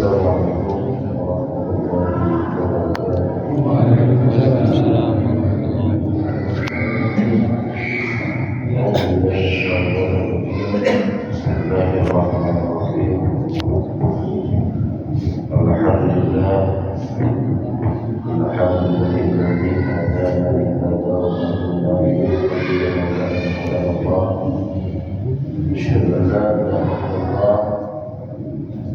Assalamualaikum warahmatullahi wabarakatuh. Waalaikumsalam. Bismillahirrahmanirrahim. Alhamdulillah. Alhamdulillahilladzi hadana li hadza wa ma kunna linahtadiya lawla an hadana Allah. Asyhadu an la ilaha illallah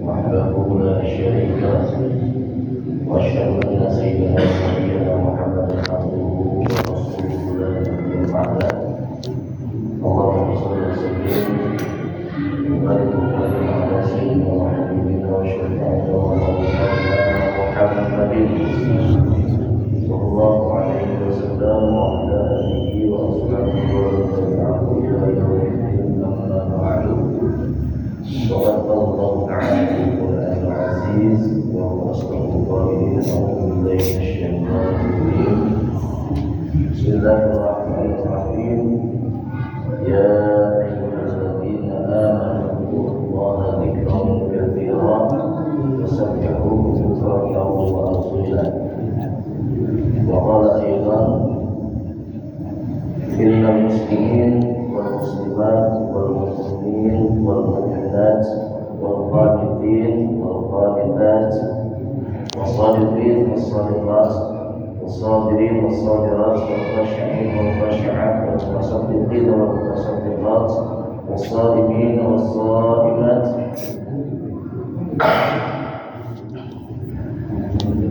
wahdahu la syarika lahu wa asyhadu anna sayyidana wa nabiyyana Muhammadan abduhu wa rasuluhu la nabiyya ba'dahu. Allahumma shalli wa sallim wa barik ala sayyidina wa habibina wa syafi'ina wa maulana Muhammadin sallallahu alaihi wasallam wa ala alihi wa ashabihi wa man tabi'ahum ila yaumiddin, amma ba'du. Sallallahu ta'ala alaihi wa aziz wa ashabihi qaimin a'udzu billahi minasyaitonir rajim. Bismillahirrahmanirrahim. Ya ayyuhalladzina amanu dzkurullaha dzikran katsiran wasabbihuhu bukratan wa asila. Wa qala aidan innal muslimin wal muslimat wal mu'minin wal mu'minat wal qanitin wal qanitat was sadiqin was sadiqat والصابرين والصابرات والخاشعين والخاشعات والمتصدقين والمتصدقات والصائمين والصائمات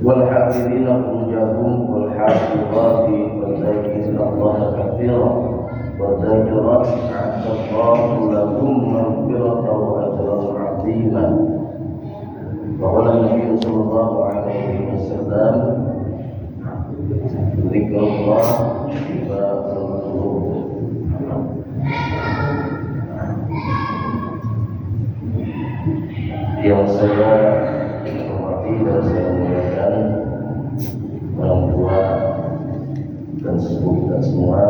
والحافظين فروجهم والحافظات والذاكرين الله كثيرا والذاكرات أعد الله لهم مغفرة وأجرا عظيما. وقال النبي صلى الله عليه وسلم Zikrullah Shifaa'ul Qulub. Yang saya hormati dan saya muliakan orang tua dan sepupu kita semua,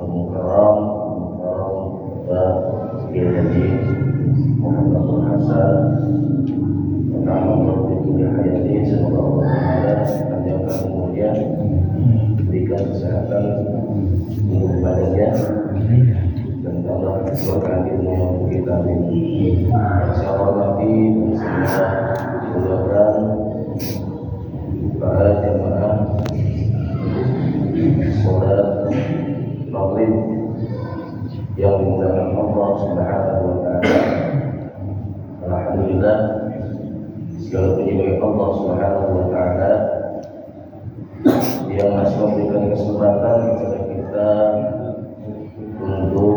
Al-Mukarram Pak Kiai Haji Muhammad Hasan Muhammad bin Hayati, semoga Allah Taala panjangkan umurnya, berikan kesehatan untuk badannya dan Allah berkahi ilmu kita ini. Saya hormati dan saya muliakan para jemaah salat maghrib yang dimuliakan Allah Subhanahu wa taala. Alhamdulillah, segala puji bagi Allah Subhanahu wa taala yang masih memberikan kesempatan kepada kita untuk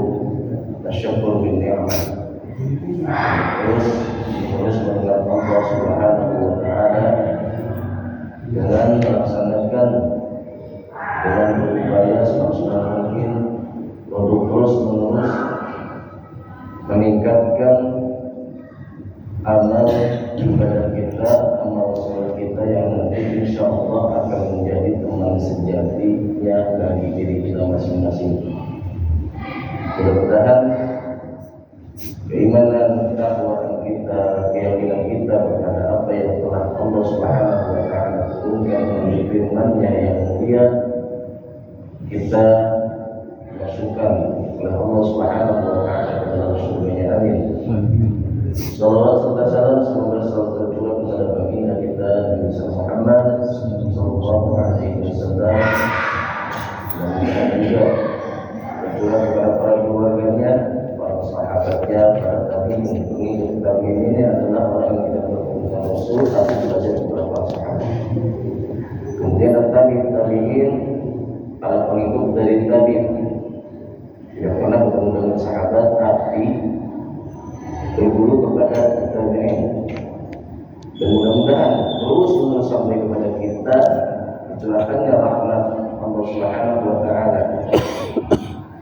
tasyukur bin ni'mah, terus mengingat Allah Subhanahu wa taala dengan melaksanakan dengan berupaya semaksimal mungkin untuk terus menerus meningkatkan amal ibadah kita, amal sholat kita yang nanti insya Allah akan menjadi teman sejatinya bagi diri kita masing-masing. Mudah-mudahan keimanan, ketakwaan kita, keyakinan kita kepada apa yang telah Allah Subhanahu wa taala turunkan melalui firman-Nya yang mulia, kita dimasukkan oleh Allah Subhanahu wa taala ke dalam surga-Nya. Amin. Salawat serta salam semoga selalu tercurah kepada baginda kita Nabi Muhammad sallallahu alaihi wasallam, dan juga tercurah kepada para keluarganya, para sahabatnya, para tabi'in. Pengikut tabi'in ini adalah orang yang tidak berkenan Rasul tapi belajar kepada para sahabat. Kemudian tabi'in, para pengikut dari tabi'in tidak pernah bertemu dengan sahabat tapi berguru kepada tabi'in, dan mudah-mudahan terus menerus sampai kepada kita dicurahkannya rahmat Allah Subhanahu wa taala.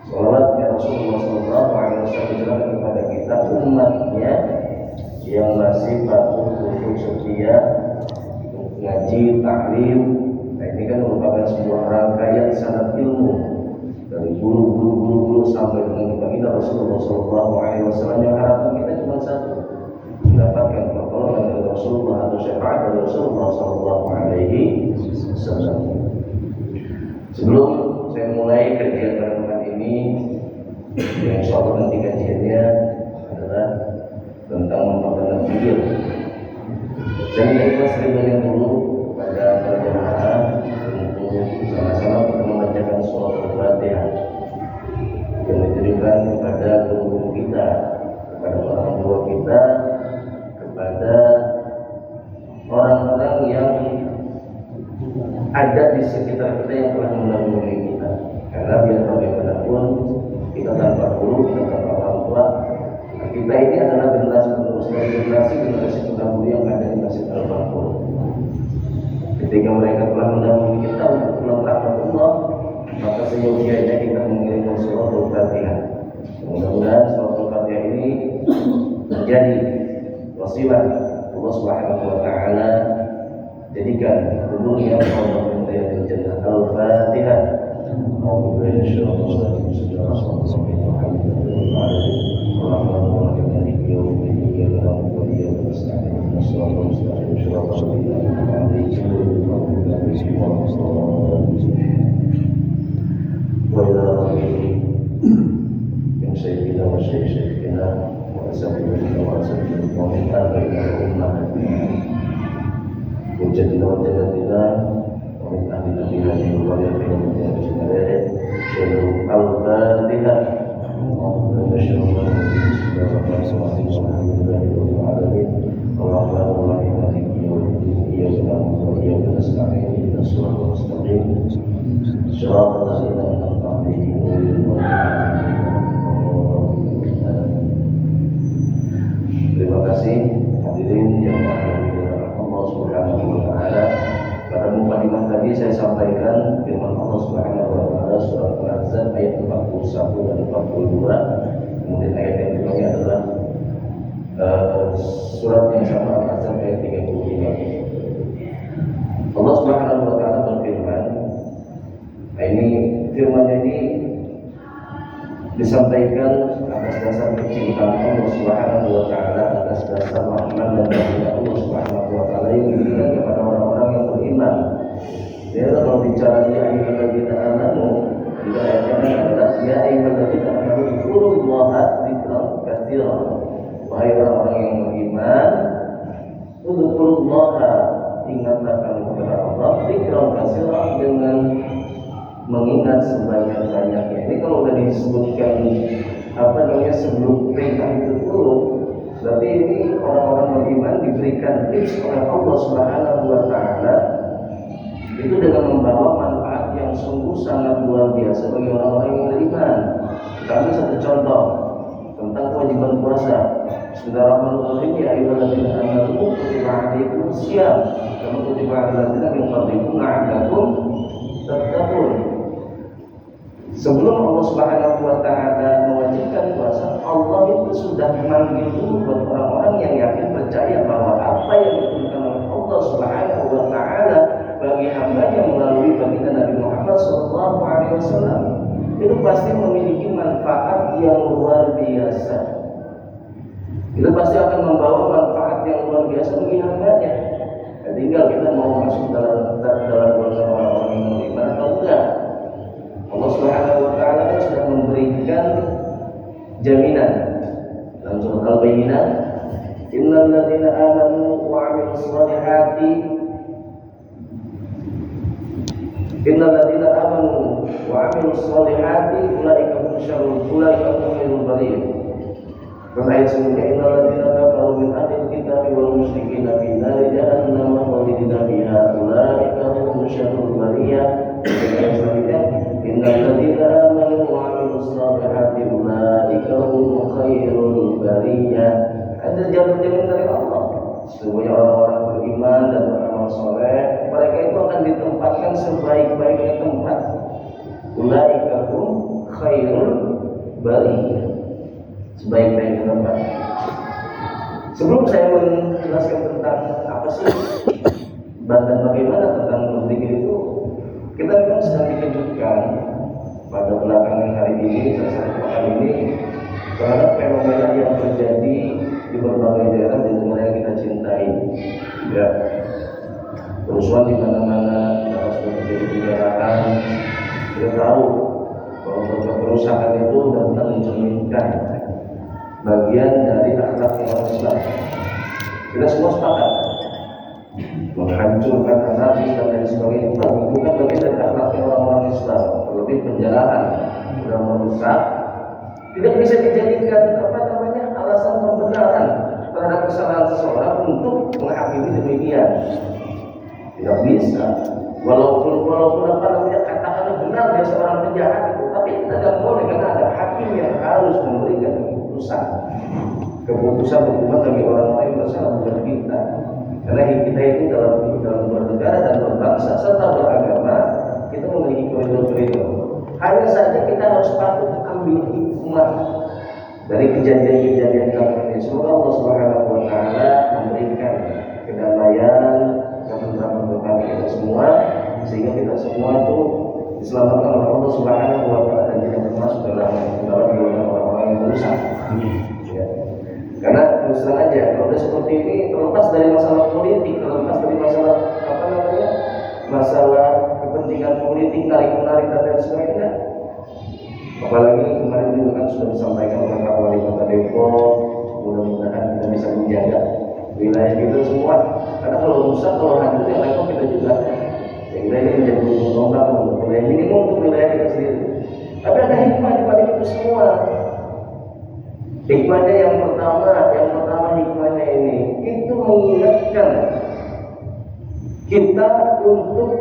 Salawatnya Rasulullah sallallahu alaihi wasallam dicurahkan kepada kita umatnya yang masih patuh untuk setia ngaji, taklim. Nah, ini kan merupakan sebuah rangkaian sanad ilmu dari guru sampai dengan baginda Rasulullah sallallahu alaihi wasallam, yang harapan kita cuma satu, mendapatkan pertolongan dari Rasulullah atau Rasulullah SAW. Sebelum saya mulai kajian pada ini, yang insya Allah nanti kajiannya adalah tentang memperkenalkan fikir. Saya minta ikhlas yang dulu pada para jemaah untuk sama-sama kita membacakan surah Al-Fatihah yang ditujukan kepada guru kita, kepada orang tua kita, kepada orang-orang yang ada di sekitar kita yang telah mendahului kita. Karena biar bagaimanapun kita tanpa guru, kita tanpa orang tua, kita ini adalah generasi penerus dari generasi terdahulu yang ada di masjid Al-Baqarah. Ketika mereka telah mendahului kita untuk pulang rahmat Allah, maka seyogianya kita mengirimkan surah Al-Fatihah. Mudah-mudahan surah Al-Fatihah ini menjadi wasilah Allah Subhanahu wa taala, jadikan dunia Allah menjadi jannah. Al-Fatihah. وجدنا وجدنا ومن أهل الذين من قرية من الجنة شهر الفاتحة ونشر الرحمن الرحيم مالك يوم الدين إياك نعبد وإياك نستعين اهدنا الصراط المستقيم صراط الذين أنعمت عليهم غير المغضوب عليهم. Terima kasih hadirin yang Allah Subhanahu wa taala. Pada mukadimah tadi saya sampaikan firman Allah Subhanahu wa taala surah Al-Ahzab ayat 41 dan 42. Kemudian ayat yang kedua adalah surat yang sama Al-Ahzab ayat 35. Allah Subhanahu wa taala berfirman, ini firman-Nya ini disampaikan atas dasar kecintaan Allah Subhanahu wa taala, atas dasar rahmat dan karunia Allah Subhanahu wa taala yang diberikan kepada orang-orang yang beriman. Dia kalau bicara ya ayyuhalladzina amanu, di ayatnya adalah ya ayyuhalladzina amanu dzkurullaha dzikran katsiran. Wahai orang-orang yang beriman, dzkurullaha, ingatlah kamu kepada Allah dzikran katsiran, dengan mengingat sebanyak-banyaknya. Ini kalau sudah disebutkan sebelum perintah itu dulu, berarti ini orang-orang beriman diberikan tips oleh Allah Subhanahu wa taala itu dengan membawa manfaat yang sungguh sangat luar biasa bagi orang-orang yang beriman. Kita ambil satu contoh tentang kewajiban puasa. Bismillahirrahmanirrahim. Ya ayyuhalladzina amanu kutiba alaikumus syiyam kama kutiba alal ladzina min qablikum la'allakum tattaqun. Sebelum Allah Subhanahu wa taala mewajibkan puasa, Allah itu sudah memanggil dulu buat orang-orang yang yakin percaya bahwa apa yang ditentukan oleh Allah Subhanahu wa taala bagi hamba-Nya melalui baginda Nabi Muhammad SAW itu pasti memiliki manfaat yang luar biasa. Itu pasti akan membawa manfaat yang luar biasa bagi hamba-Nya. Tinggal kita mau masuk dalam golongan orang-orang yang beriman atau enggak. Allah Subhanahu wa taala sudah memberikan jaminan dalam surah Al-Bayyinah, innal ladzina amanu wa 'amilus shalihati ulaika hum khairul bariyah. Pada ayat sebelumnya, innal ladzina kafaru min ahlil kitabi wal musyrikina fi nari jahannam khalidina fiha ulaika hum syarrul bariyah. Ayat selanjutnya, innal ladzina amanu wa 'amilus shalihati ulaika hum khairul bariyah. Ada jamin dari Allah. Sesungguhnya orang-orang beriman dan beramal soleh, mereka itu akan ditempatkan sebaik-baiknya tempat. Ulaika hum khairul bariyah, sebaik-baiknya tempat. Sebelum saya menjelaskan tentang apa sih dan bagaimana tentang berzikir itu, kita memang sedang dikejutkan pada belakangan hari ini, satu pekan ini, terhadap fenomena yang terjadi di berbagai daerah di negara yang kita cintai. Ya, kerusuhan di mana-mana, dapat sudah terjadi penjarahan. Kita tahu bahwa berbagai kerusakan itu benar-benar mencerminkan bagian dari akhlak yang Islam. Kita semua sepakat menghancurkan anarkis dan lain sebagainya itu bukan bagian dari akhlak orang-orang Islam. Terlebih penjarahan sudah merusak, tidak bisa dijadikan alasan pembenaran terhadap kesalahan seseorang untuk menghakimi demikian. Tidak bisa. Walaupun katakanlah benar dia seorang penjahat itu, tapi tidak boleh karena ada hakim yang harus memberikan keputusan hukuman bagi orang-orang yang bersalah, bukan kita. Karena kita itu dalam bernegara dan berbangsa serta beragama, kita memiliki koridor-koridor. Hanya saja kita harus patut ambil hikmah dari kejadian-kejadian kali ini. Semoga Allah Subhanahu wa taala memberikan kedamaian dan ketentraman kita semua, sehingga kita semua itu diselamatkan oleh Allah Subhanahu wa taala dan tidak termasuk dalam golongan orang-orang yang merusak. Ya. Karena terus terang aja, kalau seperti ini terlepas dari masalah politik, terlepas dari masalah masalah kepentingan politik, tarik menarik dan lain sebagainya. Apalagi kemarin juga kan sudah disampaikan oleh Pak Wali Kota Depok, mudah-mudahan kita bisa menjaga wilayah kita semua. Karena kalau rusak, kalau hancur yang repot kita juga. Ya kita ini menjadi tombak untuk wilayah minimum untuk wilayah kita sendiri. Tapi ada hikmah di balik itu semua. Hikmahnya yang pertama hikmahnya ini itu mengingatkan kita untuk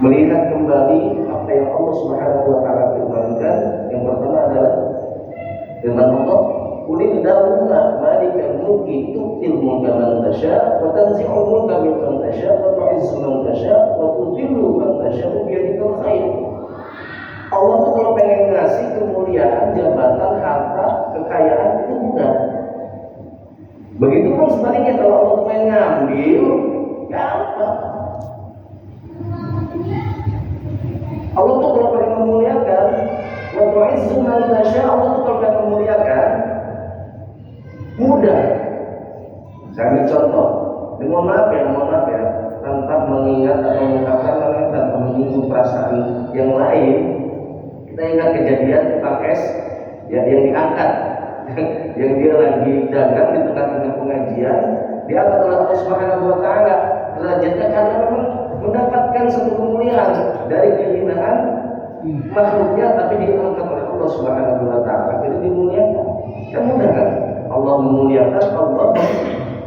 melihat kembali apa yang Allah Subhanahu wa taala firmankan. Yang pertama adalah firman Allah, "Qul inna malikal mulki tu'til mulka man tasha wa tanzi'ul mulka mimman tasha wa tu'izzu man tasha wa tudhillu man tasha bi yadikal khair." Allah tuh kalau pengen ngasih kemuliaan, jabatan, harta, kekayaan itu mudah. Begitu pun sebaliknya kalau Allah pengen ngambil, gampang. Allah tuh kalau pengen memuliakan, wa tu'izzu man tasha, Allah tuh kalau pengen memuliakan mudah. Saya ambil contoh, mohon maaf ya, tanpa mengingat atau mengungkapkan tanpa menyinggung perasaan yang lain. Kita ingat kejadian Pak S yang diangkat, yang dia lagi dagang di tengah-tengah pengajian, diangkat oleh Allah Subhanahu wa taala derajatnya karena memang mendapatkan satu kemuliaan dari kehinaan makhluknya, tapi diangkat oleh Allah Subhanahu wa taala. Jadi dimuliakan. Kan mudah kan? Allah memuliakan, Allah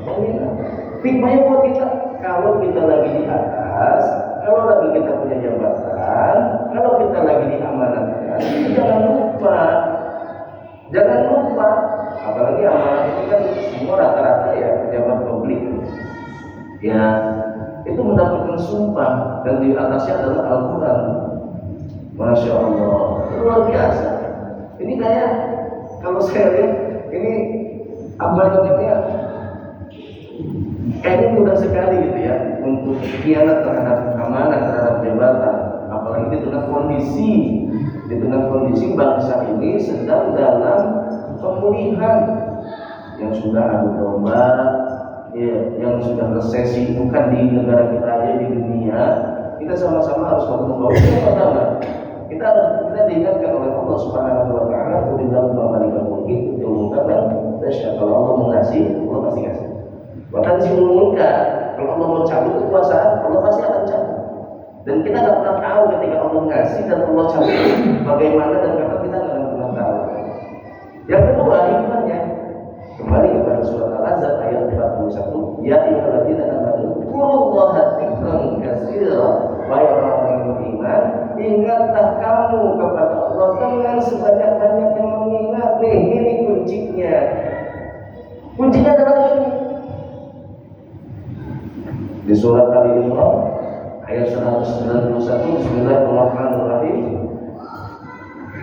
memuliakan. Hikmahnya buat kita, kalau kita lagi di atas, kalau lagi kita punya jabatan, kalau kita lagi diamanatkan, jangan lupa, apalagi amanat itu kan semua rata-rata ya pejabat publik, ya itu mendapatkan sumpah dan di atasnya adalah Al-Quran. Masya Allah, luar biasa. Ini kayak kalau saya lihat ini namanya kayaknya mudah sekali gitu ya untuk khianat terhadap amanah, terhadap jabatan. Apalagi di tengah kondisi bangsa ini sedang dalam pemulihan, yang sudah adu domba, ya, yang sudah resesi, bukan di negara kita aja, di dunia. Kita sama-sama harus membawa yang pertama. Kita diingatkan oleh Allah Subhanahu wa taala, "Qulillahu wa malaikatuhu yusalluna 'alan kalau Allah mengasih, Allah pasti kasih. Bahkan simulunka, kalau Allah mau cabut kekuasaan, Allah pasti akan cabut. Dan kita nggak pernah tahu ketika Allah ngasih dan Allah cabut bagaimana, dan kapan kita nggak pernah tahu. Yang kedua hikmahnya, kembali kepada surat Al-Ahzab ayat 41, ya ayyuhalladzina amanu dzkurullaha dzikran katsiran, wahai orang-orang yang beriman, ingatlah kamu kepada Allah dengan sebanyak-banyak yang mengingat. Nih, ini kuncinya. Kuncinya adalah ini. Di surat Ali Imran ayat 191, Bismillahirrahmanirrahim.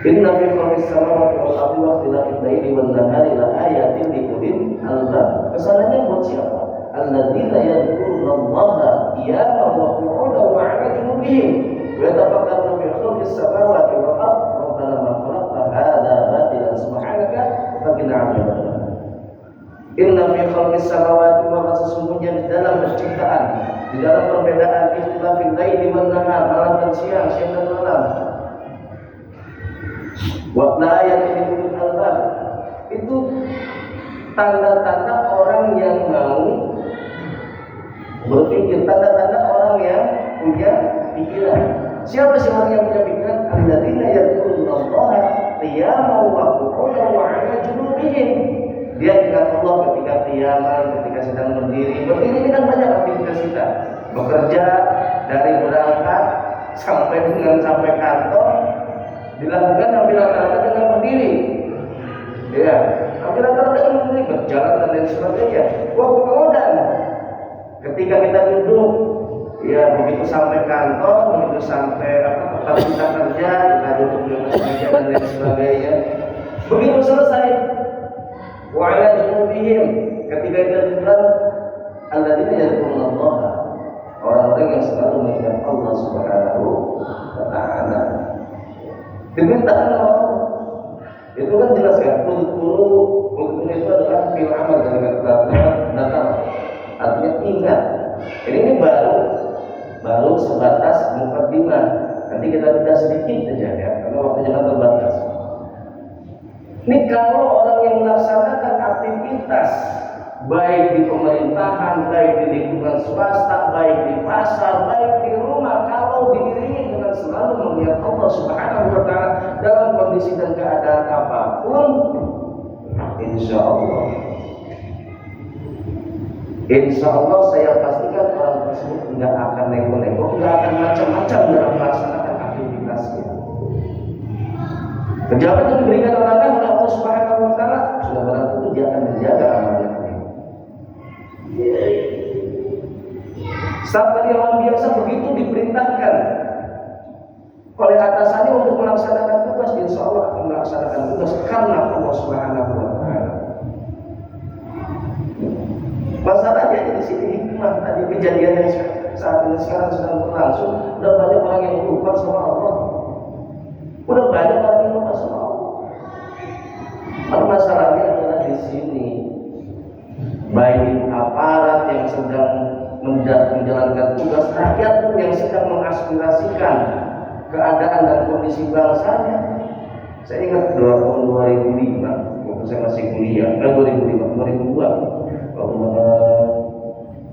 Inna fi khalqis samawati wal ardi wa ikhtilafil laili wan nahari la ayatin liulil albab. Kesananya buat siapa? Alladzina yadhkurullaha qiyaman wa qu'udan wa 'ala junubihim wa yatafakkaruna fi khalqis samawati wal ardi rabbana ma khalaqta hadza batilan subhanaka faqina 'adzabannar. Inna fi khalqis samawati wa sesungguhnya di dalam penciptaan di dalam perbedaan ikhtilafil laili wan nahar, malam dan siang, siang dan malam. Wa la yatimul albab, itu tanda-tanda orang yang mau berpikir, tanda-tanda orang yang punya pikiran. Siapa sih orang yang punya pikiran? Alladzina yadhkurullaha qiyaman wa qu'udan wa 'ala junubihim. Dia ingat Allah ketika qiyaman, ketika sedang berdiri. Berdiri ini kan banyak aktivitas kita. Bekerja dari berangkat sampai kantor dilakukan hampir rata-rata dengan berdiri. Ya, hampir rata-rata dengan berdiri, berjalan dan lain sebagainya. Wa qu'udan. Ketika kita duduk, ya begitu sampai kantor, begitu sampai tempat kita kerja, kita duduk di meja dan lain sebagainya. Begitu selesai, wa 'ala junubihim, ketika kita duduk, alladzina yadhkurullaha, orang-orang yang selalu mengingat Allah Subhanahu wa Ta'ala. Diperintahkan Allah. Itu kan jelas kan, kultur itu adalah fil amal dengan kata datang. Artinya ingat. Ini baru sebatas mukadimah. Nanti kita beda sedikit saja ya, karena waktunya kan terbatas. Ini kalau orang yang melaksanakan aktivitas baik di pemerintahan, baik di lingkungan swasta, baik di pasar, baik di rumah, kalau diiringi dengan selalu mengingat Allah Subhanahu wa Ta'ala dalam kondisi dan keadaan apapun, insya Allah saya pastikan orang tersebut tidak akan neko-neko, tidak akan macam-macam dalam melaksanakan aktivitasnya. Pejabat yang diberikan amanah oleh Allah Subhanahu wa Ta'ala, sudah barang tentu dia akan menjaga amanahnya. Staf karyawan biasa begitu diperintahkan oleh atasannya untuk melaksanakan tugas, insya Allah akan melaksanakan tugas karena Allah Subhanahu wa Ta'ala. Masalahnya di sini hikmah tadi kejadian yang saat ini sekarang sedang berlangsung, udah banyak orang yang lupa sama Allah, udah banyak orang yang lupa sama Allah. Masalahnya adalah di sini, baik aparat yang sedang menjalankan tugas, rakyat pun yang sedang mengaspirasikan keadaan dan kondisi bangsanya. Saya ingat tahun 2005 waktu saya masih kuliah, 2002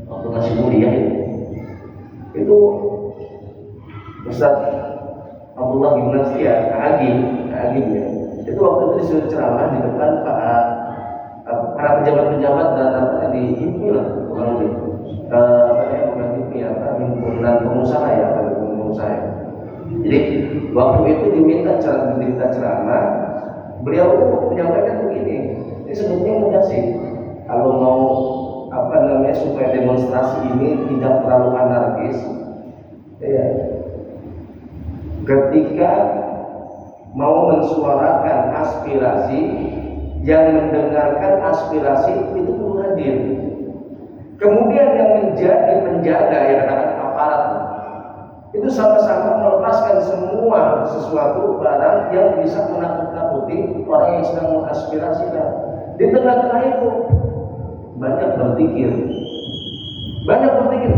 waktu masih kuliah itu Ustaz Abdullah bin Nasir Agim ya, itu waktu itu disuruh ceramah di depan para pejabat-pejabat dan dihimpi lah bukan himpunan pengusaha ya, Jadi waktu itu diminta ceramah, beliau itu menyampaikan begini. Ini sebetulnya mudah sih. Kalau mau supaya demonstrasi ini tidak terlalu anarkis, ya, ketika mau mensuarakan aspirasi, yang mendengarkan aspirasi itu perlu hadir. Kemudian yang menjadi penjaga yang katakan aparat itu sama-sama melepaskan semua sesuatu barang yang bisa menakut-nakuti orang yang sedang mengaspirasikan. Di tengah-tengah itu banyak berpikir,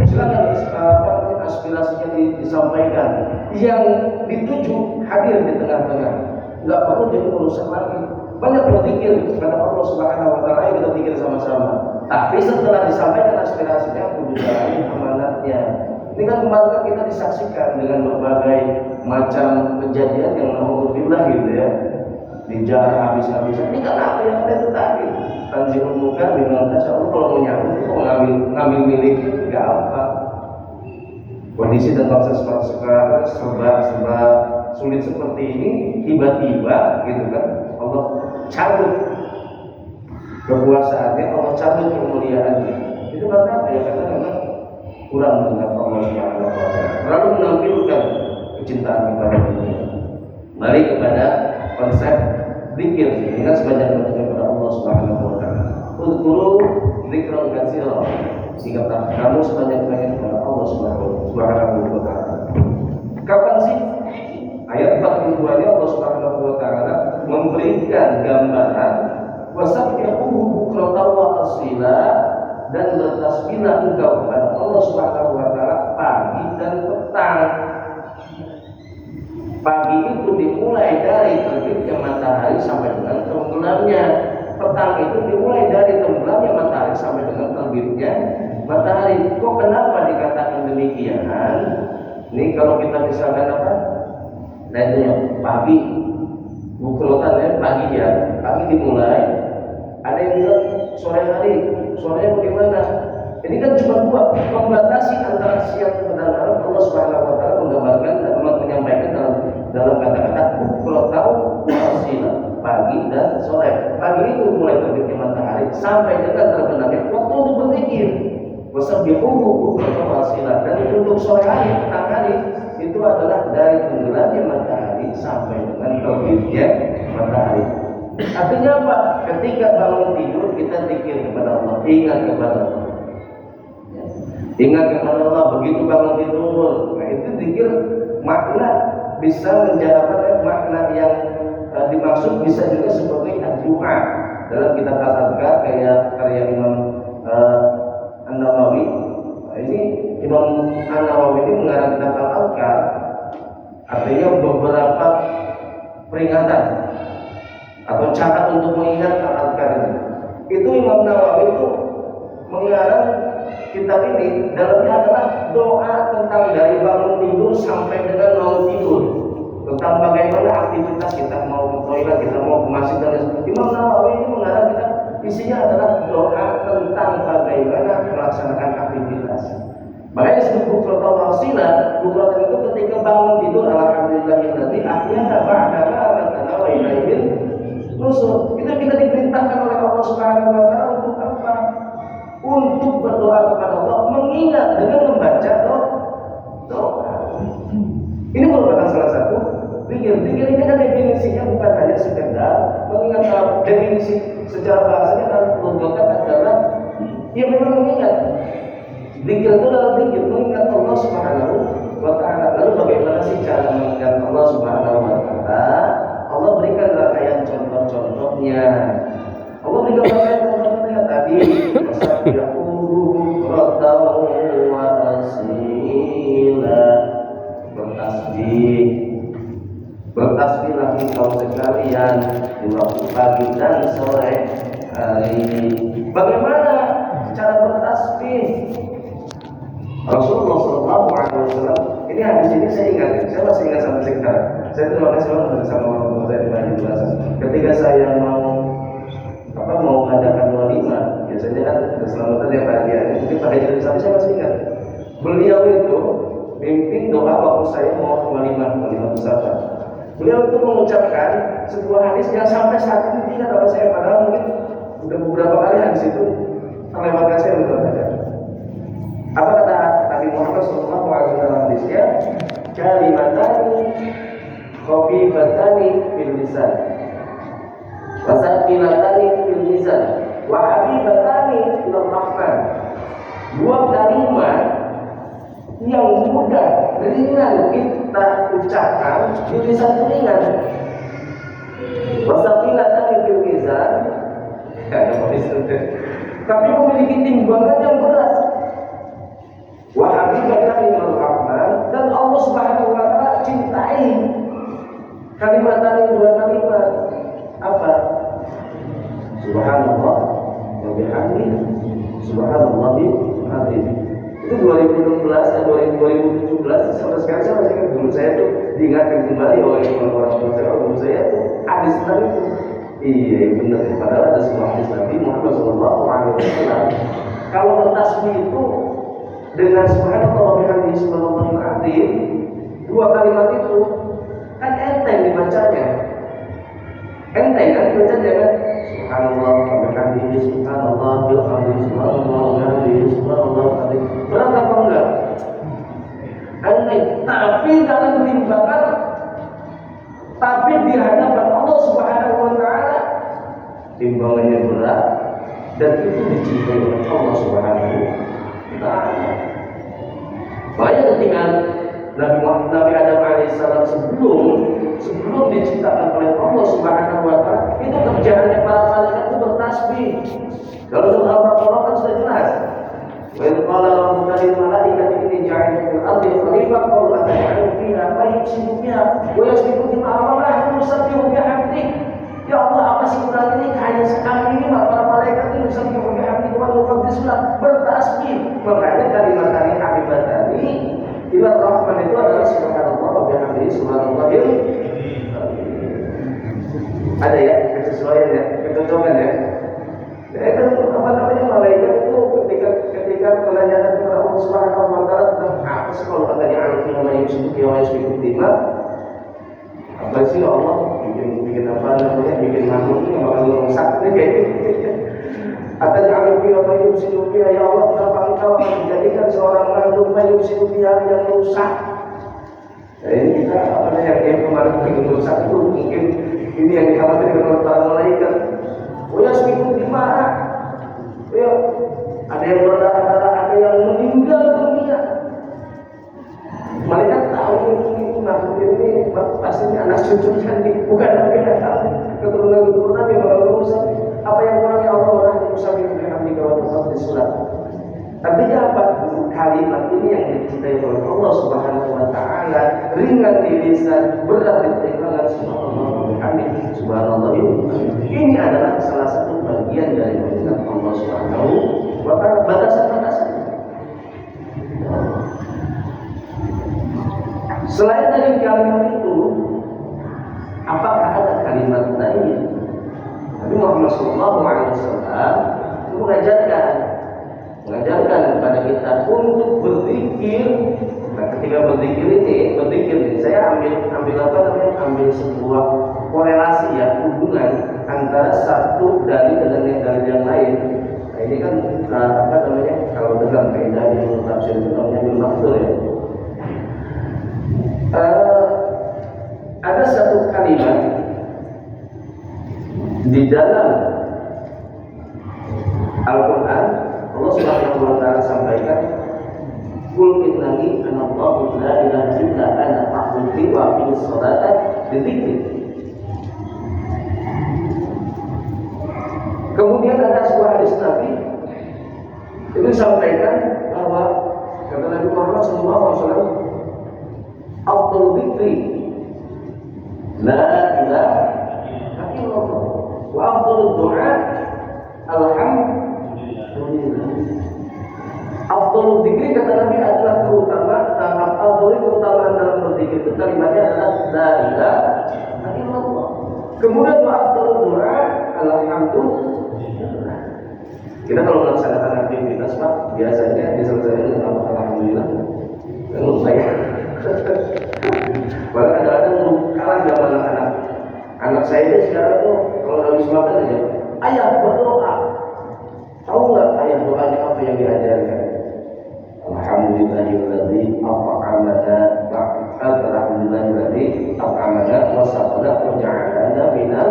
silakan aspirasinya disampaikan. Yang dituju hadir di tengah-tengah, nggak perlu jadi urusan lagi. Banyak berpikir kepada Allah Subhanahu wa Ta'ala, kita pikir sama-sama. Tapi setelah disampaikan aspirasinya, kudu jalani amanatnya. Ini kan kemarin kita disaksikan dengan berbagai macam kejadian yang alhamdulillah gitu ya, dijarah habis-habisan. Ini kan apa yang ada tadi? Tanzihul muka dengan tasya'ul, kalau mau nyambut, kalau ngambil milik nggak apa. Kondisi dan bangsa sekarang serba sulit seperti ini, tiba-tiba gitu kan Allah cabut kekuasaannya, Allah cabut kemuliaannya. Itu karena apa ya? Karena memang kurang mengenal Allah Subhanahu wa Ta'ala, lalu menampilkan kecintaan kepada dunia. Mari kepada konsep zikir, ingat sebanyak-banyaknya kepada Allah Subhanahu wa Ta'ala. Udhkuru dzikran katsiran, ingatlah kamu sebanyak-banyaknya kepada Allah Subhanahu wa Ta'ala. Kapan sih? Ayat 42 ini Allah Subhanahu wa Ta'ala memberikan gambaran wasabbihuhu bukratan wa asila, dan bertasbihlah engkau kepada Allah Subhanahu wa taala pagi dan petang. Pagi itu dimulai dari terbitnya matahari sampai dengan tenggelamnya. Petang itu dimulai dari tenggelamnya matahari sampai dengan terbitnya matahari. Kok kenapa dikatakan demikian? Ini kalau kita misalkan apa? Nah itu ya, pagi, bukrotan pagi ya, pagi dimulai. Ada yang bilang sore hari, sorenya bagaimana? Ini kan cuma dua, membatasi antara siang dan malam. Allah Subhanahu wa taala menggambarkan dan menyampaikan dalam kata-kata bukrotan wasila, pagi dan sore. Pagi itu mulai terbitnya matahari sampai dengan terbenamnya waktu untuk berzikir. Wasabbihuhu bukrotan wasila. Dan untuk sore hari, petang hari itu adalah dari tenggelamnya matahari sampai dengan terbitnya matahari. Artinya apa? Ketika bangun tidur kita zikir kepada Allah, ingat kepada Allah. Ingat kepada Allah begitu bangun tidur. Nah itu zikir makna bisa menjadi makna yang dimaksud bisa juga sebagai doa. Dalam kitab Al-Adhkar kayak karya Imam An-Nawawi. Ini Imam An-Nawawi ini mengarang kitab Al-Adhkar, artinya beberapa peringatan atau cara untuk mengingat Al-Adhkar ini. Itu Imam Nawawi itu mengarang kitab ini, dalamnya adalah doa tentang dari bangun tidur sampai dengan mau tidur, tentang bagaimana aktivitas kita, mau ke toilet, kita mau ke masjid dan lain-lain. Imam Nawawi ini mengarang kitab, isinya adalah doa tentang bagaimana melaksanakan aktivitas. Makanya disebut bukrotan wasila. Bukrotan itu ketika bangun tidur, alhamdulillahilladzi ahyana ba'da ma amatana wa ilaihil nusyur. Itu kita diperintahkan oleh Allah Subhanahu wa taala untuk apa? Untuk berdoa kepada Allah, mengingat dengan membaca doa. Ini merupakan salah satu zikir. Zikir ini kan definisinya bukan hanya sekedar mengingat. Definisi secara bahasanya dan logika adalah ya memang mengingat. Zikir itu adalah zikir mengingat Allah Subhanahu wa taala. Lalu bagaimana sih cara mengingat Allah Subhanahu wa taala? Allah berikan rangkaian contoh-contohnya. Allah berikan rangkaian contohnya tadi. Wasabbihuhu wa asila. Bertasbihlah engkau sekalian di waktu pagi dan sore hari. Bagaimana cara bertasbih? Rasulullah SAW, ini hadis ini saya ingat, saya masih ingat sampai sekarang. Saya terima kasih banget bersama orang-orang saya di Bali Plaza. Ketika saya mau mengadakan walimah, biasanya kan keselamatan yang bahagia. Jadi pada hari Sabtu saya masih ingat. Beliau itu mimpin doa waktu saya mau walimah bersama. Beliau itu mengucapkan sebuah hadis yang sampai saat ini tidak tahu saya, padahal mungkin sudah beberapa kali hadis itu terlewatkan saya untuk baca. Apa kata Nabi Muhammad SAW dalam hadisnya? Kalimatani khafifatani fil lisan, wasaqilatani fil lisan, wa habibatani ila rahman. Dua kalimat yang mudah, ringan kita ucapkan di lisan ringan. Wasaqilatani fil lisan, tapi memiliki timbangan yang berat. Wa habibatan lil rahman, dan Allah Subhanahu wa taala cintai kalimat tadi, dua kalimat apa? Subhanallah wa bihamdihi, subhanallahil azim. Itu 2016 dan 2017 sampai sekarang saya masih ingat. Dulu saya tuh diingatkan kembali oleh orang-orang tua guru saya tuh hadis tadi itu. Iya benar, padahal ada sebuah hadis Nabi Muhammad SAW. Kalau bertasbih itu dengan subhanallah wa bihamdihi subhanallahil azim, dua kalimat itu kan enteng dibacanya. Enteng kan dibacanya kan? Subhanallah wa bihamdihi subhanallahil azim, subhanallah wa bihamdihi subhanallahil azim. Berat apa enggak? Enteng, tapi dalam timbangan, tapi di hadapan Allah Subhanahu wa taala timbangannya berat, dan itu dicintai oleh Allah Subhanahu wa taala. Makanya ketika Nabi Adam alaihissalam sebelum diciptakan oleh Allah Subhanahu wa taala, itu kerjaannya para malaikat itu bertasbih. Kalau surah Al-Baqarah kan sudah jelas. Wa in qala rabbuka lil nifaq qaul ata'ala fiha wa yusibu biha wa yasbiqu bima amara nusabbihu bihamdik. Ya Allah, apa sih kurang ini? Hanya sekali ini para malaikat ini nusabbihu bihamdik wa nuqaddisulah, bertasbih. Makanya kalimat tadi habibat tadi ila rahman itu adalah subhanallah wa bihamdihi subhanallahil. Ada ya kesesuaian ya, kecocokan ya. Itu apa namanya, malaikat itu ketika menanyakan kepada Allah Subhanahu wa taala tentang apa sih kalau katanya alfi wa yusyriku wa yusyriku bima, apa sih Allah bikin apa namanya, bikin makhluk yang bakal merusak ini kayak gitu. Katanya alfi wa yusyriku ya Allah, kenapa engkau menjadikan seorang makhluk yusyriku yang merusak? Nah, ini kita apa namanya, yang kemarin bikin merusak itu mungkin ini yang dikhawatirkan oleh para malaikat. Oh ya, sebelum gimana? Ya, ada yang berdarah-darah, ada yang meninggal dunia. Malaikat tahu ini makhluk ini pastinya anak cucu cantik, bukan lagi datang keturunan yang bakal merusak. Apa yang kurangnya Allah orang merusak itu dengan dikawal di surat. Artinya apa? Kalimat ini yang dicintai oleh Allah Subhanahu wa taala, ringan di lisan, berat di timbangan. Subhanallah. Ini adalah salah satu bagian dari perintah Allah Subhanahu wa taala, batasan-batasan. Selain dari kalimat itu, apakah ada kalimat lain? Nabi Muhammad SAW mengajarkan kepada kita untuk berzikir. Nah, ketika berzikir ini saya ambil sebuah korelasi ya, hubungan antara satu dalil dengan dalil yang lain. Nah, ini kan apa namanya, kalau dalam kaidah di tafsir itu namanya bil maqdur ya. Ada satu kalimat di dalam Al-Quran, Allah Subhanahu wa taala sampaikan, "Qul innani anallahu la ilaha illa ana fa'budni wa aqimis sholata li dzikri." Kemudian ada sebuah hadis Nabi itu sampaikan bahwa kata Nabi Muhammad SAW, "Afdhalul dzikri la ilaha illallah wa afdhalud du'a alhamdulillah." Afdhalul dzikri kata Nabi adalah keutamaan dalam berzikir itu kalimatnya adalah la ilaha illallah. Kemudian wa afdhalud du'a alhamdulillah. Kita kalau melaksanakan aktivitas Pak, biasanya diselesaikan dengan alhamdulillah. Dan lupa ya. Bahkan kadang-kadang kalah zaman anak. Anak saya itu sekarang tuh kalau habis makan aja, ayah berdoa. Tahu nggak ayah doanya apa yang diajarkan? Alhamdulillahilladzi at'amana wa saqana wa ja'alana minal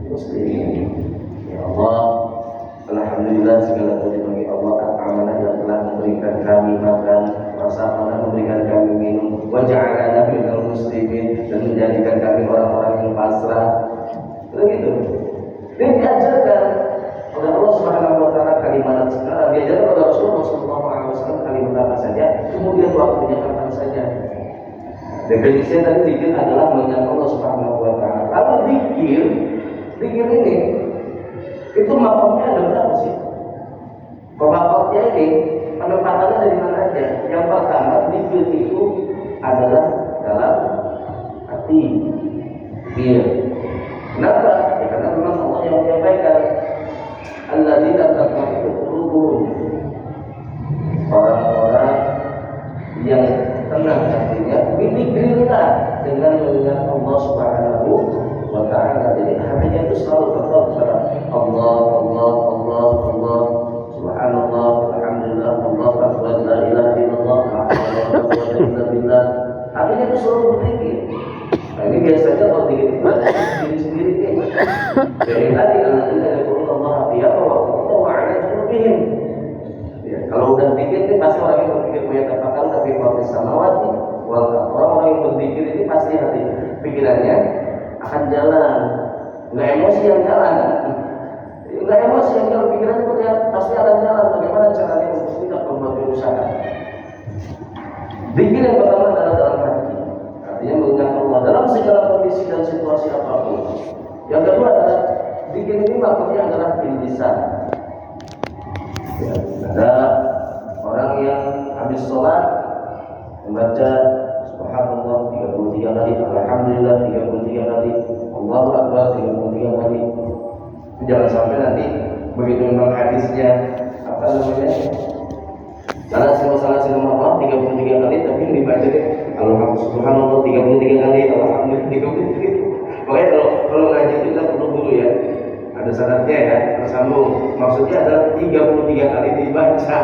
muslimin. Ya Allah, alhamdulillah segala puji bagi Allah at'amana yang telah memberikan kami makan, wa saqana memberikan kami minum, wa ja'alana minal muslimin dan menjadikan kami orang-orang yang pasrah. Begitu. Ini diajarkan oleh Allah Subhanahu wa taala kalimat sekarang, diajarkan oleh Rasulullah SAW kalimat apa saja, kemudian waktunya kapan saja. Definisi tadi zikir adalah mengingat Allah Subhanahu wa taala. Kalau zikir ini itu makamnya ada berapa sih? Pemakamnya ini penempatannya dari mana aja? Yang pertama, zikir itu adalah dalam hati. Iya. Kenapa? Ya, karena memang Allah yang menyampaikan alladzina tatma'innu qulubuhum, orang-orang yang tenang hatinya bizikrillah, dengan mengingat Allah Subhanahu wa taala. Jadi hatinya itu selalu berdoa kepada Allah, subhanallah, alhamdulillah, Allahu akbar, la ilaha illallah, la haula wa la quwwata illa billah. Hatinya itu selalu berzikir. Nah, ini biasanya kalau dikit sendiri dari tadi alladzina yadhkuruna Allah wa ala junubihim. Ya, kalau udah dikit ini pasti orang yang berpikir punya tafakkur, tapi kalau samawati orang-orang yang berzikir ini pasti hati pikirannya akan jalan, nggak emosi yang jalan, pikirannya pasti akan jalan. Bagaimana caranya untuk tidak membuat kerusakan? Zikir yang pertama adalah dalam hati, artinya mengingat Allah dalam segala kondisi dan situasi apapun. Yang kedua adalah zikir ini maksudnya adalah bil lisan. Ya, ada orang yang habis sholat membaca Subhanallah 33 kali, Alhamdulillah 33 kali, Allahu Akbar 33 kali. Jangan sampai nanti begitu memang hadisnya apa namanya salah Allah 33 kali, tapi dibaca Alhamdulillah Subhanallah 33 kali, Alhamdulillah 33 kali. Makanya kalau ngaji kita perlu dulu ya, ada syaratnya ya, tersambung. Maksudnya adalah 33 kali dibaca.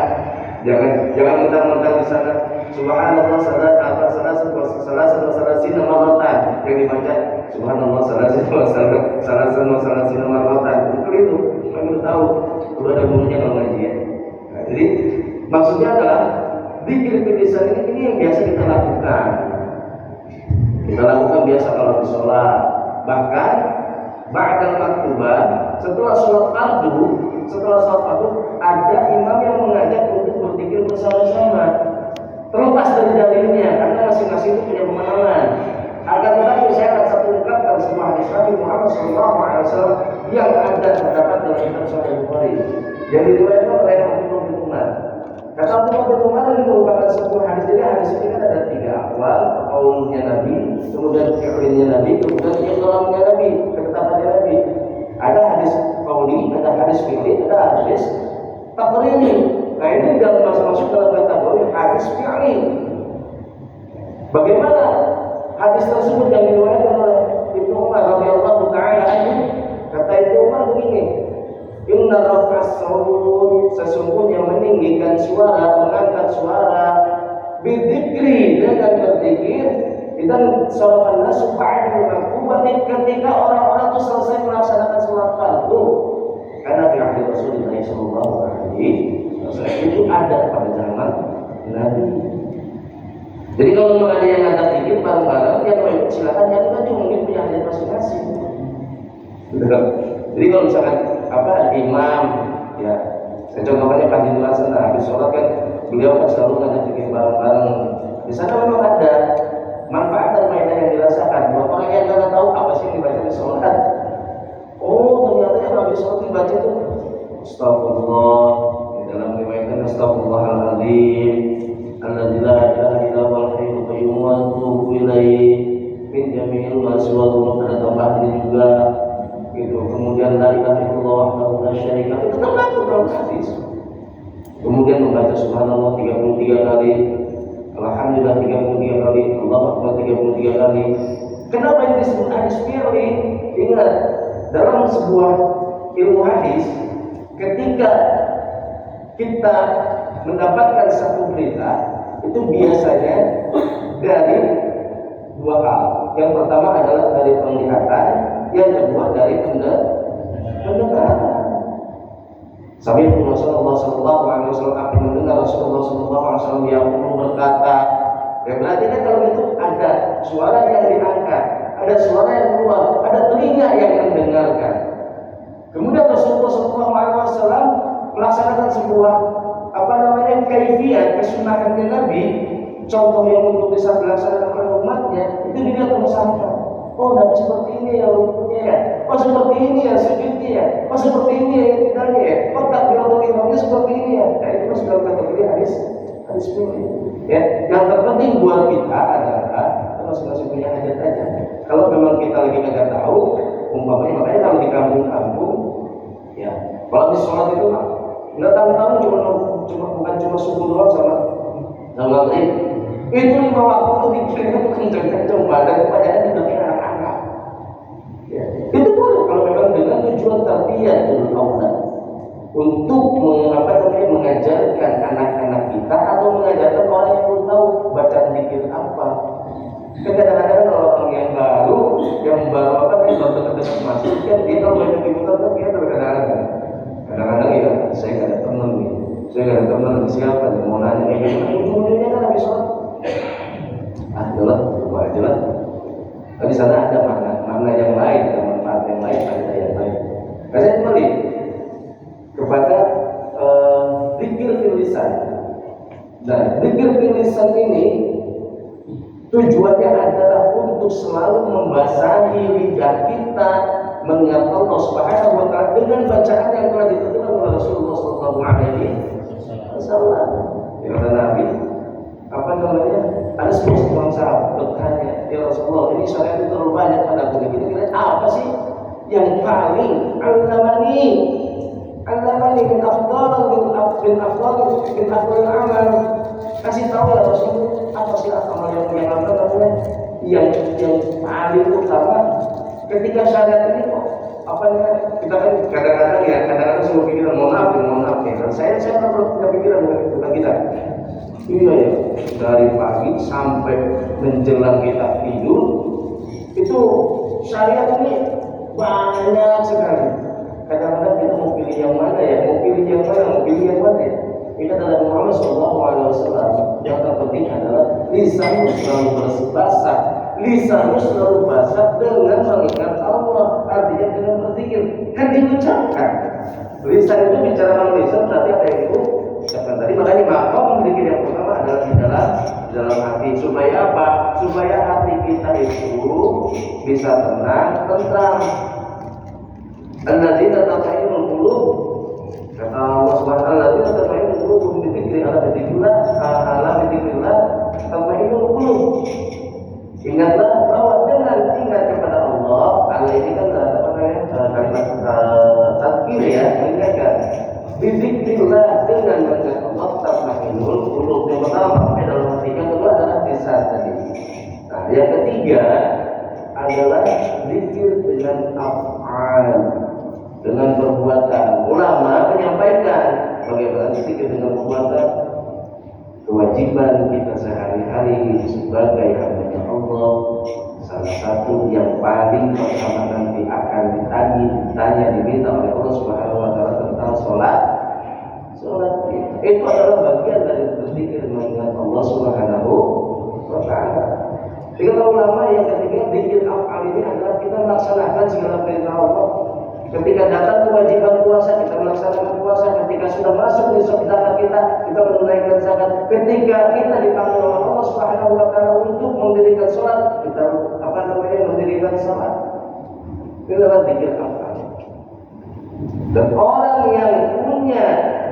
Jangan mentang-mentang di sana Subhanallah salasina marratan yang dibaca Subhanallah salasina marratan. Itu kami tahu udah ada gurunya kalau ngaji ya. Nah, jadi maksudnya adalah zikir lisan ini yang biasa kita lakukan. Kita lakukan biasa kalau di sholat. Bahkan ba'dal maktubah, setelah sholat fardu ada imam yang mengajak untuk berzikir bersama-sama. Terlepas dari dalilnya, karena masing-masing itu punya pemahaman. Agar tetapi saya akan satu ungkapkan sebuah hadis Nabi Muhammad SAW yang ada terdapat dalam kitab Sahih Bukhari yang diriwayatkan oleh Abdullah bin Umar. Kata Abdullah bin Umar ini merupakan sebuah hadis. Jadi hadis ini kan ada 3 awal, qaulnya Nabi, kemudian fi'ilnya Nabi, kemudian iqrarnya Nabi, ketetapannya Nabi. Ada hadis qauli, ada hadis fi'li, ada hadis taqriri. Nah ini dalam masuk dalam kategori hadis fi'li. Bagaimana hadis tersebut yang diriwayatkan oleh Ibnu Umar radhiyallahu taala anhu? Kata Ibnu Umar begini, inna raf'as saut, sesungguhnya meninggikan suara, mengangkat suara, bidzikri, dengan berzikir, dan sholat nasu ba'da maktubah, ketika orang-orang itu selesai melaksanakan sholat fardu. Karena di akhir Rasulullah sallallahu alaihi wasallam itu ada pada zaman Nabi. Jadi kalau memang ada yang ngajak zikir bareng-bareng, ya kalau silakan ya, kita juga mungkin punya hajat masing-masing. Jadi kalau misalkan imam, ya saya contohnya Pak Haji Hasan habis sholat kan beliau kan selalu ngajak zikir bareng-bareng. Di sana memang ada manfaat dan faedah yang dirasakan. Buat orang yang nggak tahu apa sih yang dibaca di sholat, oh ternyata yang habis sholat dibaca itu Astagfirullah, di dalam riwayatnya Astagfirullahaladzim, alladzi la ilaha illa huwal hayyul qayyum wa atubu ilaihi min jami'il maswal. Ada tambahan ini juga gitu. Kemudian la ilaha illallah wahdahu la syarika lahu, itu termasuk dalam hadis. Kemudian membaca subhanallah 33 kali, alhamdulillah 33 kali, Allahu akbar 33 kali. Kenapa ini disebut hadis fi'li? Ingat, dalam sebuah ilmu hadis, ketika kita mendapatkan satu berita, itu biasanya dari 2 hal. Yang pertama adalah dari penglihatan, yang kedua dari pendengaran. Sampai Rasulullah sallallahu alaihi wasallam, kami mendengar Rasulullah sallallahu alaihi wasallam yang berkata, ya berarti kan kalau itu ada suara yang diangkat, ada suara yang keluar, ada telinga yang mendengarkan. Kemudian Rasulullah sallallahu alaihi wasallam melaksanakan sebuah kaifiyat kesunahannya Nabi, contoh yang untuk bisa dilaksanakan oleh umatnya, itu dilihat bersama. Oh, Nabi seperti ini ya rukunnya ya. Oh, seperti ini ya sujudnya ya. Oh, seperti ini ya tidaknya ya. Oh, takbiratul ihramnya seperti ini ya. Nah, itu masuk dalam kategori hadis fi'li. Ya, yang terpenting buat kita adalah kita masing-masing punya hajat aja. Kalau memang kita lagi nggak tahu, umpamanya makanya kalau di kampung-kampung, ya, kalau di sholat itu nggak tahu bukan cuma subuh doang sama maghrib. Itu 5 waktu itu dikira itu kencang-kencang badan juga kayak anak-anak. Ya. Itu boleh kalau memang dengan tujuan terbiyatul aulad untuk mengajarkan anak-anak kita atau mengajarkan orang yang belum tahu bacaan zikir apa. Kadang-kadang kalau orang yang baru baru dekat masuk kan dia kalau banyak diputar kan dia kadang-kadang ya saya nggak ada teman nih. Saya nggak ada teman, siapa nih mau nanya kayak gimana? Ujung-ujungnya kan habis sholat. Jelas. Tapi sana ada makna yang lain, ada manfaat yang lain, ada yang lain. Nah, saya kembali kepada zikir fil lisan. Nah, zikir fil lisan ini Tujuannya adalah untuk selalu membasahi lidah kita mengingat Allah Subhanahu wa taala dengan bacaan yang telah ditentukan oleh Rasulullah sallallahu alaihi wasallam. Ya Nabi, apa namanya? Ada seorang sahabat bertanya, "Ya Rasulullah, ini syariat itu terlalu banyak pada aku. Kira-kira apa sih yang paling alamani bin afdal amal?" Kasih tahu ya Rasul, apa sih amal yang apa namanya? Yang paling utama ketika syariat ini kok apa ya, kita kan kadang-kadang semua pikiran mohon maaf ya. Saya pernah punya pikiran bukan kita. Iya ya, dari pagi sampai menjelang kita tidur itu syariat ini banyak sekali. Kadang-kadang kita mau pilih yang mana ya, mau pilih yang mana ya. Ini adalah Muhammad SAW. Yang terpenting adalah lisan selalu basah. Lisan selalu basah dengan mengingat Allah. Artinya dengan berzikir. Kan diucapkan. Lisan itu bicara dengan lisan berarti apa yang itu? Ucapkan tadi. Makanya maqam berzikir yang pertama adalah di dalam hati. Supaya apa? Supaya hati kita itu bisa tenang, tentram. Alladzina tatma'innul qulub. Kata Allah Subhanahu wa taala, "Alladzina tatma'innul qulub bi dzikri ala dzikrillah, tatma'innul qulub." Ingatlah bahwa dengan ingat kepada Allah, Allah ini kan kalimat tadzkir ya, mengingatkan. Bi dzikrillah, dengan mengingat Allah, tatma'innul qulub. Yang pertama dalam hati, yang kedua adalah lisan tadi. Nah, yang ketiga adalah zikir dengan af'al, dengan perbuatan. Ulama menyampaikan bagaimana zikir dengan perbuatan. Kewajiban kita sehari-hari sebagai hamba Allah, salah satu yang paling pertama nanti akan ditanya diminta oleh Allah Subhanahu wa taala tentang sholat itu adalah bagian dari berzikir mengingat Allah Subhanahu wa taala. Kata ulama yang ketiga, zikir af'al ini adalah kita melaksanakan segala perintah Allah. Ketika datang kewajiban puasa, kita melaksanakan puasa. Ketika sudah masuk di zakat kita menunaikan zakat. Ketika kita dipanggil oleh Allah Subhanahu wa taala untuk mendirikan salat, kita mendirikan salat. Itu adalah zikir af'al. Dan orang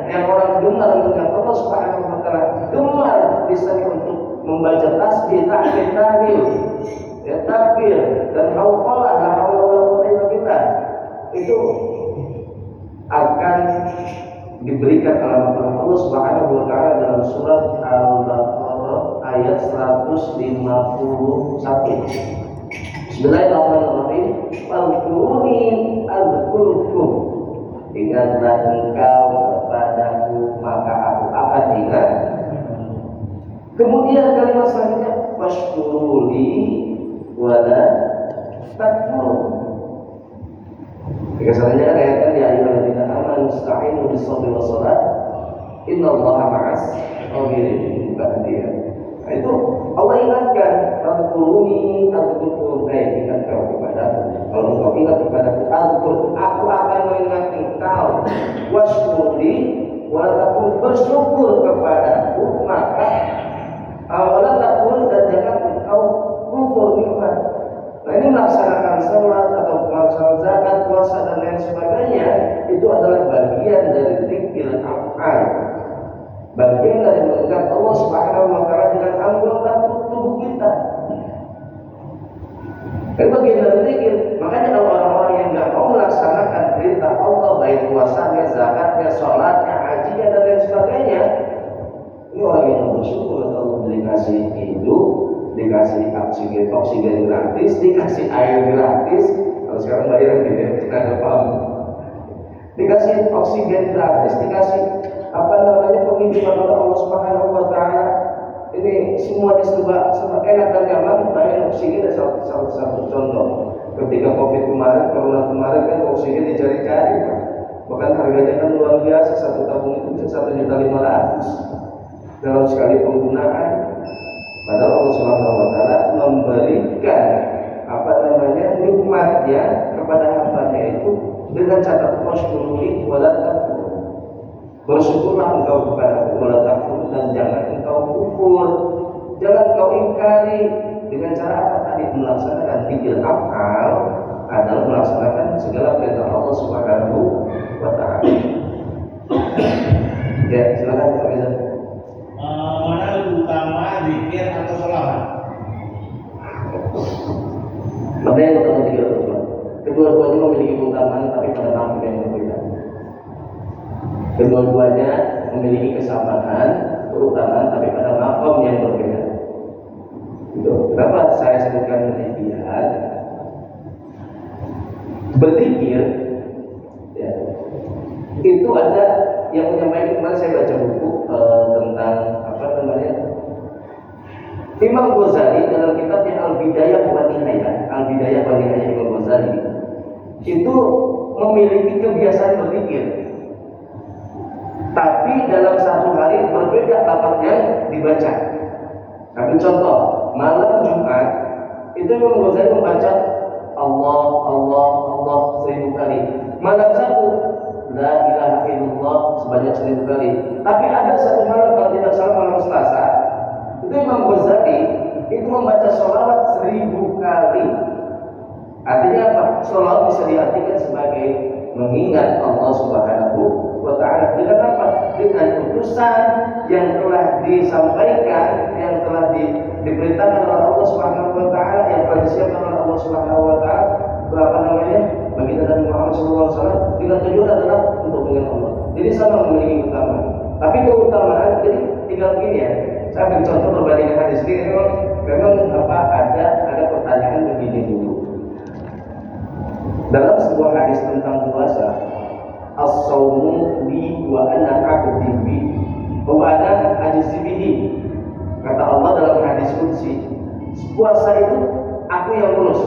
yang orang gemar mengingat Allah Subhanahu wa taala, gemar misalnya untuk membaca tasbih, tahlil, takbir dan hauqalah, la haula wala quwwata illa billah, itu akan diberikan alamat Allah Subhanahu wa taala dalam surat Al-Baqarah ayat 151. Bismillahirrahmanirrahim. Fadhkuruni adzkurkum. Ingatlah engkau kepadaku, maka aku akan ingat. Kemudian kalimat selanjutnya, washkuruli wala takfurun. Jika selanjutnya ayatkan ya ayyuhalladzina amanu ista'inu bis-sabri was-shalah innallaha ma'as sabirin. Nah, itu Allah ingatkan, "Fadhkuruni adzkurkum." Ingat kau kepadaku. Kalau engkau ingat kepadaku, aku akan mengingat engkau. Washkurli wala takfur, bersyukur kepadaku, maka wala takfur, dan jangan engkau kufur nikmat. Nah, ini melaksanakan salat atau melaksanakan zakat, puasa dan lain sebagainya, itu adalah bagian dari zikir af'al. Bagian dari mengingat Allah Subhanahu wa taala dengan anggota tubuh kita. Itu bagian dari zikir. Makanya kalau orang-orang yang nggak mau melaksanakan perintah Allah, baik puasanya, zakatnya, sholatnya, hajinya dan lain sebagainya, ini orang yang bersyukur kalau dikasih hidup, dikasih oksigen gratis, dikasih air gratis. Kalau sekarang bayar gitu ya, kita nggak paham. Dikasih oksigen gratis, dikasih penghidupan oleh Allah Subhanahu wa taala. Ini semuanya serba enak dan nyaman. Bayar oksigen adalah salah satu contoh. Ketika Covid kemarin, corona kemarin kan oksigen dicari-cari, bahkan harganya kan luar biasa. Satu tabung itu bisa 1.500.000 dalam sekali penggunaan. Padahal Allah Subhanahu wa taala memberikan nikmatnya kepada hambanya itu dengan catatan washkuruni wala takfur. Bersyukurlah engkau kepada Allah, wala takfur, dan jangan engkau kufur, jangan engkau ingkari dengan cara apa tadi? Melaksanakan zikir afal adalah melaksanakan segala perintah Allah Subhanahu wa taala. Ya, silakan Pak Bisa. Mana lebih utama zikir atau sholawat? Mana yang utama zikir atau sholawat? Kedua-duanya memiliki keutamaan tapi pada makna yang berbeda. Kedua-duanya memiliki kesamaan, keutamaan tapi pada makom yang berbeda. Itu kenapa saya sebutkan demikian? Berzikir, ya, itu ada yang menyampaikan. Kemarin saya baca buku tentang apa namanya, Imam Ghazali dalam kitabnya Al-Bidayah wa Nihayah. Al-Bidayah wa Nihayah Imam Ghazali itu memiliki kebiasaan berzikir, tapi dalam satu hari berbeda lafaz yang dibaca. Ambil contoh, malam Jumat itu Imam Ghazali membaca Allah, Allah, Allah 1000 kali. Malam Sabtu La ilaha illallah sebanyak 1000 kali. Tapi ada satu malam, kalau tidak salah malam Selasa, itu Imam Ghazali itu membaca sholawat 1000 kali. Artinya apa? Sholawat bisa diartikan sebagai mengingat Allah Subhanahu wa taala. Dengan apa? Dengan utusan yang telah disampaikan, yang telah diperintahkan oleh Allah Subhanahu wa taala, yang telah disiapkan oleh Allah Subhanahu wa taala, apa namanya? Bagi Nabi Muhammad SAW, dengan tujuan adalah untuk mengingat Allah. Jadi sama memiliki keutamaan. Tapi keutamaan, jadi tinggal begini ya. Saya ambil contoh perbandingan hadis ini. Memang apa ada pertanyaan begini dulu. Dalam sebuah hadis tentang puasa, as-saumu li wa ana aqdi bi wa ana ajzi bihi. Kata Allah dalam hadis qudsi, puasa itu aku yang ngurus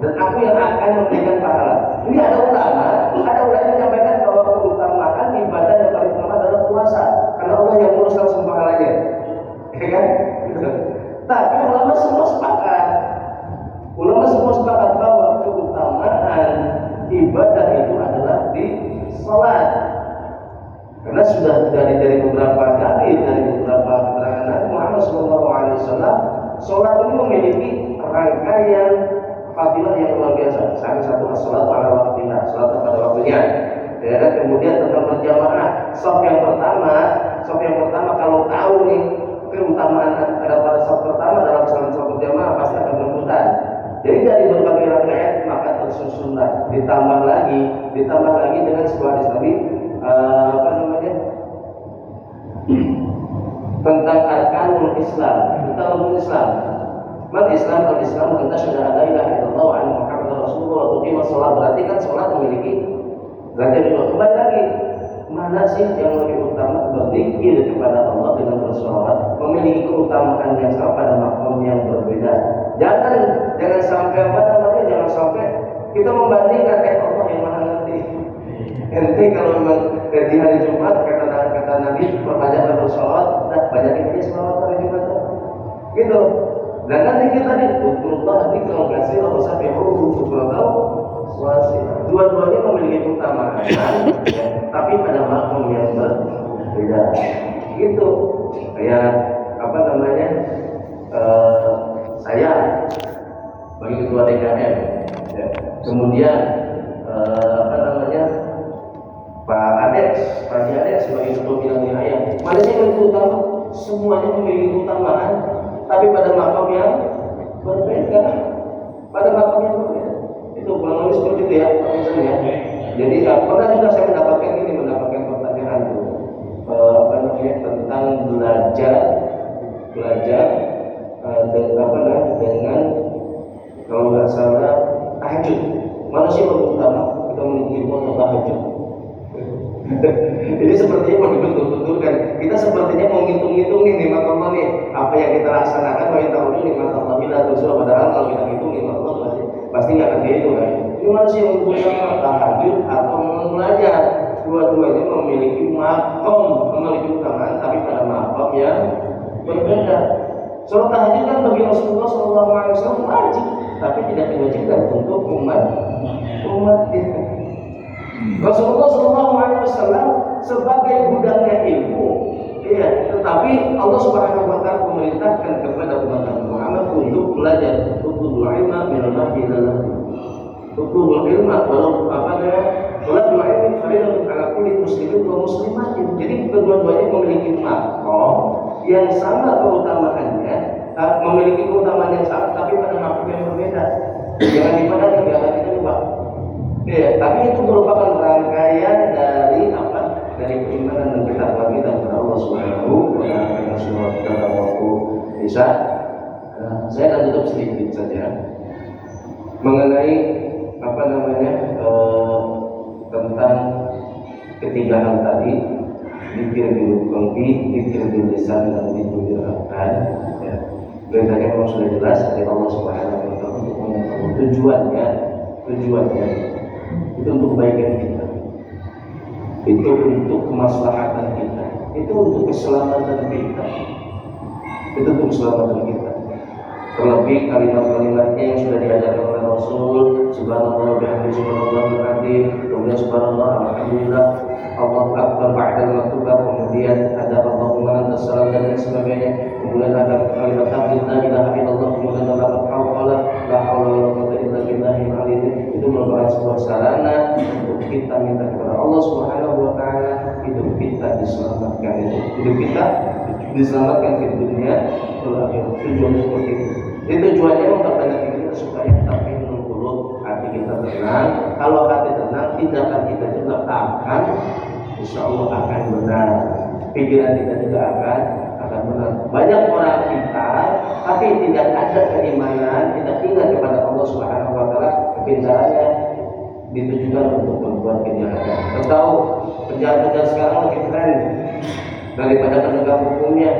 dan aku yang akan memberikan pahala. Ini ada ulama yang menyampaikan bahwa keutamaan ibadah yang paling utama adalah puasa, karena Allah yang ngurus langsung pahalanya, ya kan? Tapi ulama semua sepakat bahwa keutamaan ibadah itu adalah di salat. Karena sudah dari beberapa kali dari beberapa keterangan Nabi Muhammad SAW, salat ini memiliki rangkaian fadilah yang luar biasa. Salah satu as-salatu ala waqtiha, salat pada waktunya. Ya, kemudian tentang berjamaah, shaf yang pertama kalau tahu nih keutamaan pada shaf pertama dalam salat berjamaah pasti akan berebutan. Jadi dari berbagai rangkaian maka tersusunlah ditambah lagi dengan sebuah hadis Nabi apa namanya tentang arkanul Islam, tentang rukun Islam. Islam kita sudah ada ilaha illallah wa anna Muhammadar Rasulullah. Tuqimah sholat, berarti kan sholat memiliki rangkaian dua. Kembali lagi, mana sih yang lebih utama? Berzikir kepada Allah dengan bersolawat memiliki keutamaan yang sama pada makom yang berbeda. Jangan sampai jangan sampai kita membandingkan Allah yang maha ngerti. Nanti kalau memang di hari Jumat kata Nabi perbanyak bersolawat, banyak sholawat hari Jumat gitu. Dan nanti kita Allah dikau kasih Allah sabihu syukuratahu wasi. Dua-duanya memiliki keutamaan, tapi pada makom yang berbeda. Gitu. Kayak apa namanya? Saya bagi ketua DKM, ya. Kemudian apa namanya? Pak Ades sebagai ketua bidang wilayah. Mana sih yang utama? Semuanya memiliki keutamaan, tapi pada makom yang berbeda. Itu kurang lebih seperti itu ya, misalnya. Jadi pernah juga saya mendapatkan pertanyaan tuh, apa namanya, tentang belajar dengan kalau nggak salah tahajud. Mana sih yang utama kita memiliki ilmu tahajud? Jadi sepertinya mau dibentur-benturkan. Kita sepertinya mau ngitung-ngitung nih nikmat Allah nih. Apa yang kita laksanakan mau kita udah nikmat Allah bila terus. Padahal kalau kita hitung nikmat Allah pasti nggak akan kayak itu kan. Ini manusia yang berusaha tahajud atau belajar. Dua-duanya memiliki makom, memiliki keutamaan, tapi pada makom yang berbeda. Sholat tahajud kan bagi Rasulullah SAW wajib, tapi tidak diwajibkan untuk umat. Rasulullah SAW sebagai budaknya ilmu, ya, tetapi Allah Subhanahu wa taala memerintahkan kepada umat Muhammad untuk belajar bahilalah. Tutur ilmu walau apa ya? Kalau dua ini faidah ala kulli muslimin wa muslimatin. Jadi kedua-duanya memiliki makom yang sama keutamaannya, memiliki keutamaan yang sama, tapi pada makom yang berbeda. Jangan dipandang negara kita Pak. Ya, tapi itu merupakan rangkaian dari apa? Dari keimanan dan ketakwaan kita kepada Allah Subhanahu wa taala. Karena semua kita dalam waktu bisa. Saya akan tutup sedikit saja mengenai apa namanya tentang ketiga hal tadi, zikir bil qalbi, zikir bil lisan, dan zikir bil arkan. Ya. Perintahnya memang sudah jelas dari Allah Subhanahu wa taala untuk mengetahui tujuannya itu untuk kebaikan kita, itu untuk kemaslahatan kita, itu untuk keselamatan kita, itu untuk keselamatan kita. Terlebih kalimat-kalimatnya yang sudah diajarkan oleh Rasul, subhanallah bihamdihi subhanallah berarti, kemudian subhanallah alhamdulillah, Allahu akbar ba'da al-maktubat, kemudian ada Allahumma antas salam dan lain sebagainya, kemudian ada kalimat la ilaha illallah, kemudian ada la haula wala quwwata illa billahil aliyyil. Itu merupakan sebuah sarana untuk kita minta kepada Allah Subhanahu wa taala hidup kita diselamatkan, hidup kita diselamatkan di dunia dan akhirat. Tujuannya seperti itu. Itu tujuannya memperbanyak kita supaya tatmainnul qulub, hati kita tenang. Kalau hati tenang, tindakan kita juga akan, insya Allah akan benar. Pikiran kita juga akan benar. Banyak orang kita, tapi tidak ada keimanan, tidak ingat kepada Allah Subhanahu wa taala. Kepintarannya ditujukan untuk membuat kejahatan. Kita tahu penjahat-penjahat sekarang lebih keren daripada penegak hukumnya.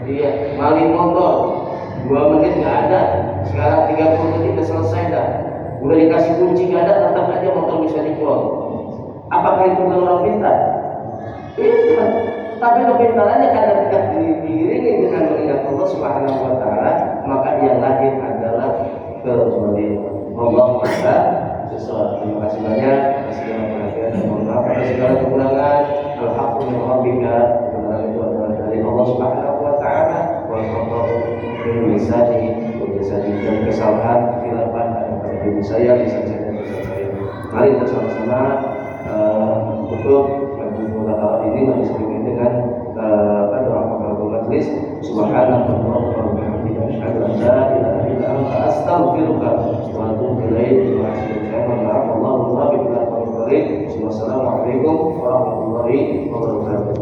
Dia maling motor 2 menit nggak ada, sekarang 30 menit udah selesai dah. Udah dikasih kunci nggak ada, tetap aja motor bisa dijual. Apakah itu bukan orang pintar? Itu, tapi kepintarannya karena tidak diiringi dengan mengingat Allah Subhanahu wa taala, maka yang lahir adalah kezaliman. Allah Ta'ala sesuatu. Terima kasih banyak atas segala perhatian dan mohon maaf atas segala kekurangan. Al-haqqu min rabbika, kebenaran itu adalah dari Allah Subhanahu wa taala. Wal khata'u min lisani wa jasadi, dan kesalahan khilafan ada pada diri saya, lisan saya dan lisan saya. Mari kita sama-sama tutup majelis ini, majelis ini dengan doa kafaratul majlis. Subhanallah wa bihamdihi, asyhadu an la ilaha illa anta, astaghfiruka wa atubu ilaik. Wassalamualaikum warahmatullahi wabarakatuh.